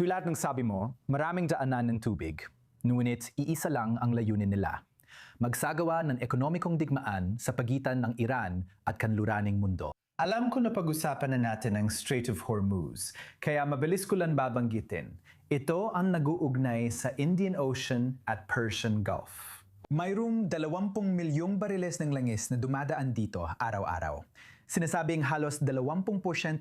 Tulad ng sabi mo, maraming daanan ng tubig, ngunit iisa lang ang layunin nila. Magsagawa ng ekonomikong digmaan sa pagitan ng Iran at kanluraning mundo. Alam ko na pag-usapan na natin ang Strait of Hormuz, kaya mabilis ko lang babanggitin. Ito ang nag-uugnay sa Indian Ocean at Persian Gulf. Mayroong 20 milyong bariles ng langis na dumadaan dito araw-araw. Sinasabing halos 20%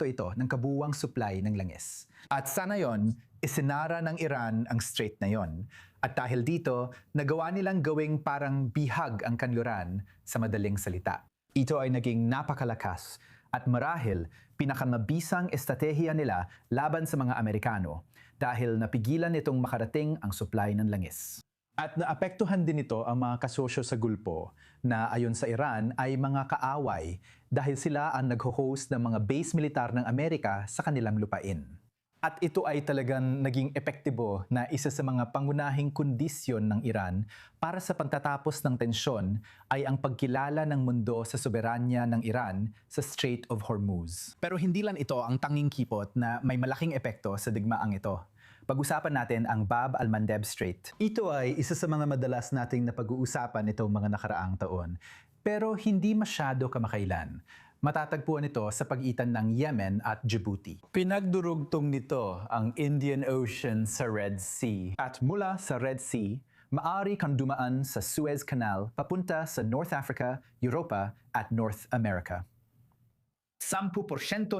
ito ng kabuuang supply ng langis. At sa ngayon, isinara ng Iran ang strait na yon. At dahil dito, nagawa nilang gawing parang bihag ang kanluran sa madaling salita. Ito ay naging napakalakas at marahil pinakamabisang estratehiya nila laban sa mga Amerikano dahil napigilan itong makarating ang supply ng langis. At naapektuhan din ito ang mga kasosyo sa Gulpo na ayon sa Iran ay mga kaaway dahil sila ang nag-host ng mga base militar ng Amerika sa kanilang lupain. At ito ay talagang naging epektibo na isa sa mga pangunahing kondisyon ng Iran para sa pagtatapos ng tensyon ay ang pagkilala ng mundo sa soberanya ng Iran sa Strait of Hormuz. Pero hindi lang ito ang tanging kipot na may malaking epekto sa digmaang ito. Pag-usapan natin ang Bab al-Mandeb Strait. Ito ay isa sa mga madalas nating napag-uusapan itong mga nakaraang taon, pero hindi masyado kamakailan. Matatagpuan ito sa pagitan ng Yemen at Djibouti. Pinagdurugtong nito ang Indian Ocean sa Red Sea. At mula sa Red Sea, maaari kang dumaan sa Suez Canal papunta sa North Africa, Europa at North America. 10%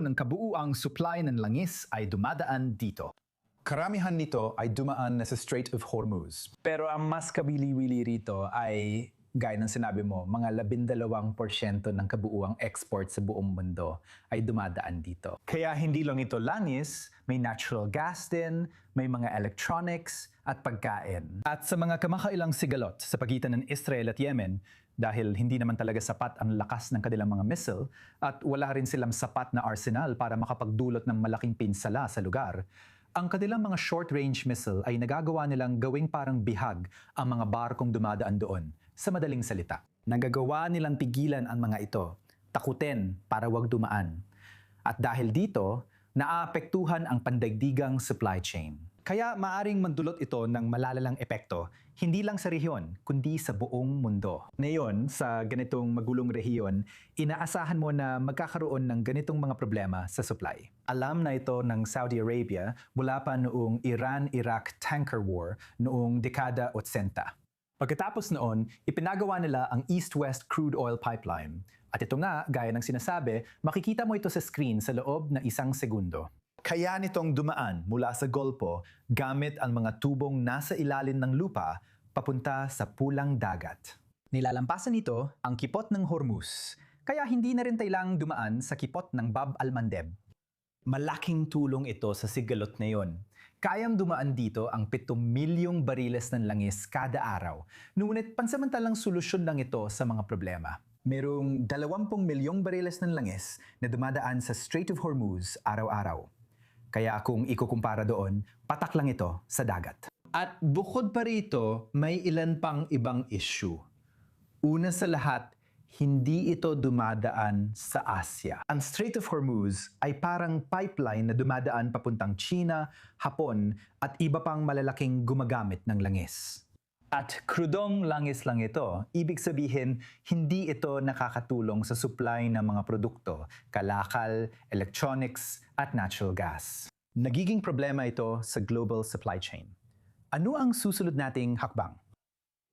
ng kabuuang supply ng langis ay dumadaan dito. Karamihan nito ay dumaan na sa Strait of Hormuz. Pero ang mas kabili-wili rito ay, gaya ng sinabi mo, mga 12% ng kabuuang export sa buong mundo ay dumadaan dito. Kaya hindi lang ito langis, may natural gas din, may mga electronics at pagkain. At sa mga kamakailang sigalot sa pagitan ng Israel at Yemen, dahil hindi naman talaga sapat ang lakas ng kanilang mga missile at wala rin silang sapat na arsenal para makapagdulot ng malaking pinsala sa lugar, ang kanilang mga short-range missile ay nagagawa nilang gawing parang bihag ang mga barkong dumadaan doon. Sa madaling salita, nagagawa nilang pigilan ang mga ito, takutin para wag dumaan. At dahil dito, naapektuhan ang pandaigdigang supply chain. Kaya maaring mandulot ito ng malalalang epekto, hindi lang sa rehiyon, kundi sa buong mundo. Ngayon, sa ganitong magulong rehiyon, inaasahan mo na magkakaroon ng ganitong mga problema sa supply. Alam na ito ng Saudi Arabia mula pa noong Iran-Iraq Tanker War noong dekada 80. Pagkatapos noon, ipinagawa nila ang East-West Crude Oil Pipeline. At ito nga, gaya ng sinasabi, makikita mo ito sa screen sa loob ng 1 segundo. Kaya nitong dumaan mula sa Golpo gamit ang mga tubong nasa ilalim ng lupa papunta sa pulang dagat. Nilalampasan nito ang kipot ng Hormuz, kaya hindi na rin tailang dumaan sa kipot ng Bab al-Mandeb. Malaking tulong ito sa sigalot na yon. Kayang dumaan dito ang 7 milyong bariles ng langis kada araw, ngunit pansamantalang solusyon lang ito sa mga problema. Merong 20 milyong bariles ng langis na dumadaan sa Strait of Hormuz araw-araw. Kaya kung ikukumpara doon, patak lang ito sa dagat. At bukod pa rito, may ilan pang ibang issue. Una sa lahat, hindi ito dumadaan sa Asya. Ang Strait of Hormuz ay parang pipeline na dumadaan papuntang China, Hapon at iba pang malalaking gumagamit ng langis. At krudong langis lang ito, ibig sabihin hindi ito nakakatulong sa supply ng mga produkto, kalakal, electronics at natural gas. Nagiging problema ito sa global supply chain. Ano ang susunod nating hakbang?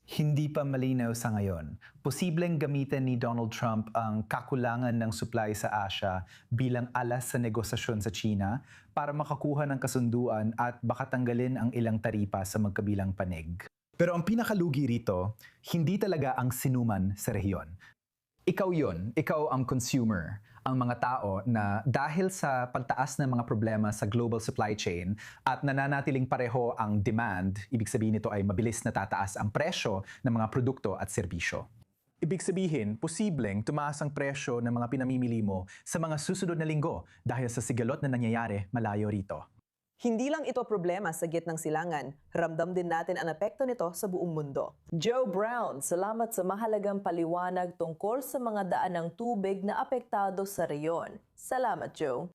Hindi pa malinaw sa ngayon. Posibleng gamitin ni Donald Trump ang kakulangan ng supply sa Asia bilang alas sa negosasyon sa China para makakuha ng kasunduan at baka tanggalin ang ilang taripa sa magkabilang panig. Pero ang pinakalugi rito, hindi talaga ang sinuman sa rehiyon. Ikaw yon, ikaw ang consumer, ang mga tao na dahil sa pagtaas ng mga problema sa global supply chain at nananatiling pareho ang demand, ibig sabihin nito ay mabilis na tataas ang presyo ng mga produkto at serbisyo. Ibig sabihin, posibleng tumaas ang presyo ng mga pinamimili mo sa mga susunod na linggo dahil sa sigalot na nangyayari malayo rito. Hindi lang ito problema sa gitnang silangan, ramdam din natin ang epekto nito sa buong mundo. Joe Brown, salamat sa mahalagang paliwanag tungkol sa mga daan ng tubig na apektado sa reyon. Salamat, Joe.